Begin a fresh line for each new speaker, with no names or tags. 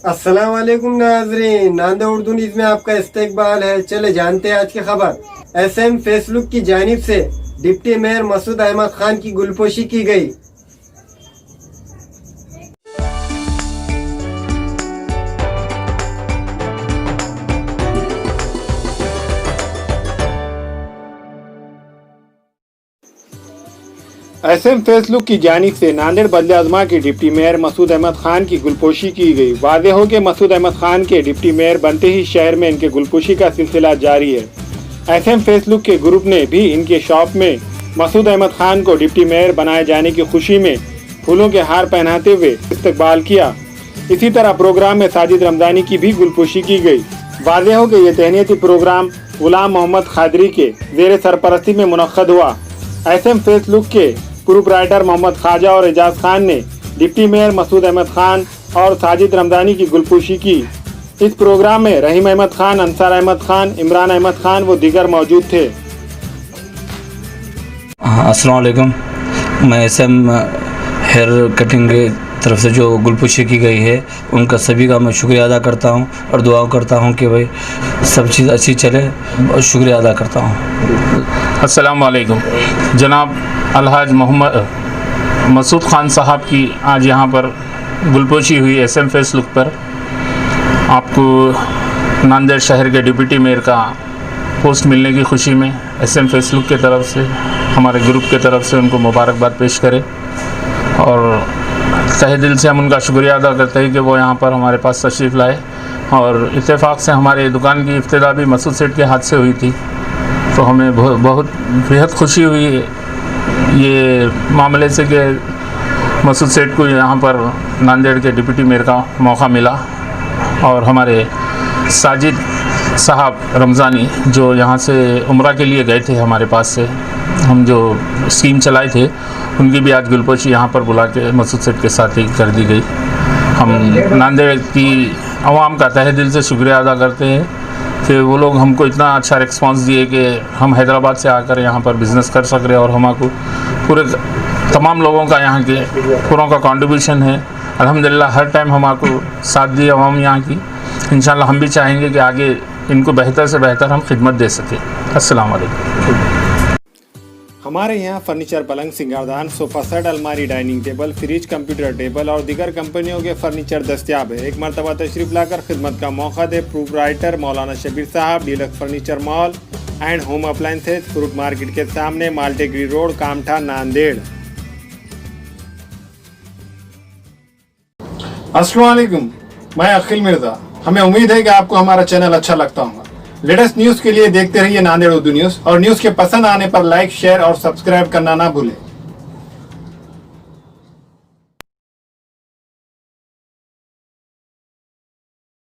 अस्सलाम वालेकुम नाज़रीन, नांदेड़ उर्दू न्यूज़ में आपका इस्तकबाल है। चले जानते हैं आज की खबर। एसएम फेसलुक की जानिब से डिप्टी मेयर मसूद अहमद खान की गुलपोशी की गई।
एसएम फेसलुक की जानिब से नांदेड़ बदले आजमा के डिप्टी मेयर मसूद अहमद खान की गुलपोशी की गई। वादे हो कि मसूद अहमद खान के डिप्टी मेयर बनते ही शहर में इनके गुलपोशी का सिलसिला जारी है। एसएम फेसलुक के ग्रुप ने भी इनके शॉप में मसूद अहमद खान को डिप्टी मेयर बनाए जाने की खुशी में फूलों के हार पहनाते हुए इस्तकबाल किया। इसी तरह प्रोग्राम में साजिद रमजानी की भी गुलपोशी की गई। वादे हो कि यह तहनीती प्रोग्राम गुलाम मोहम्मद खादरी के जेर सरपरस्ती में मुनक्कद हुआ। एसएम फेसलुक के ग्रुप राइटर मोहम्मद ख्वाजा और एजाज खान ने डिप्टी मेयर मसूद अहमद खान और साजिद रमजानी की गुलपोशी की। इस प्रोग्राम में रहीम अहमद खान, अंसार अहमद खान, इमरान अहमद खान व दीगर मौजूद थे।
अस्सलाम वालेकुम। मैं एसएम हेयर कटिंग की तरफ से जो गुलपोशी की गई है उनका सभी का मैं शुक्रिया अदा करता हूं और दुआ करता हूं कि भाई सब चीज़ अच्छी चले और शुक्रिया अदा करता हूं।
अस्सलाम वालेकुम। जनाब अलहाज मोहम्मद मसूद खान साहब की आज यहाँ पर गुलपोशी हुई एसएम फेसलुक पर। आपको नांदेड़ शहर के डिप्टी मेयर का पोस्ट मिलने की खुशी में एसएम फेसलुक के तरफ से, हमारे ग्रुप के तरफ से उनको मुबारकबाद पेश करें और तहे दिल से हम उनका शुक्रिया अदा करते हैं कि वो यहाँ पर हमारे पास तशरीफ़ लाए। और इत्तेफाक से हमारे दुकान की इब्तिदा भी मसूद सेठ के हाथ से हुई थी, तो हमें बहुत बेहद खुशी हुई ये मामले से कि मसूद सेठ को यहाँ पर नांदेड़ के डिप्टी मेयर का मौका मिला। और हमारे साजिद साहब रमज़ानी जो यहाँ से उम्रा के लिए गए थे, हमारे पास से हम जो स्कीम चलाए थे, उनकी भी आज गुलपोशी यहाँ पर बुला के मसूद सेठ के साथ ही कर दी गई। हम नांदेड़ की आवाम का तहे दिल से शुक्रिया अदा करते हैं कि वो लोग हमको इतना अच्छा रिस्पांस दिए कि हम हैदराबाद से आकर यहाँ पर बिज़नेस कर सक रहे। और हमको पूरे तमाम लोगों का यहाँ के पूरों का कंट्रीब्यूशन है। अल्हम्दुलिल्लाह हर टाइम हमको साथ दी आवाम यहाँ की। इंशाल्लाह हम भी चाहेंगे कि आगे इनको बेहतर से बेहतर हम खिदमत दे सकें। अस्सलाम वालेकुम।
हमारे यहाँ फर्नीचर, पलंग, सिंगारदान, सोफ़ा सेट, अलमारी, dining table, fridge, computer table और दीगर कंपनियों के फर्नीचर दस्तियाब है। एक मरतबा तशरीफ़ लाकर खिदमत का मौका दे। प्रूफ राइटर मौलाना शबीर साहब, deluxe furniture mall and home appliances, fruit market के सामने, माल्टेगरी रोड, कामठा, नांदेड़।
अस्सलाम वालेकुम, मैं अखिल मिर्ज़ा। हमें उम्मीद है कि आपको हमारा चैनल अच्छा लगता होगा। लेटेस्ट न्यूज़ के लिए देखते रहिए नांदेड़ उर्दू न्यूज़ और न्यूज़ के पसंद आने पर लाइक, शेयर और सब्सक्राइब करना ना भूलें।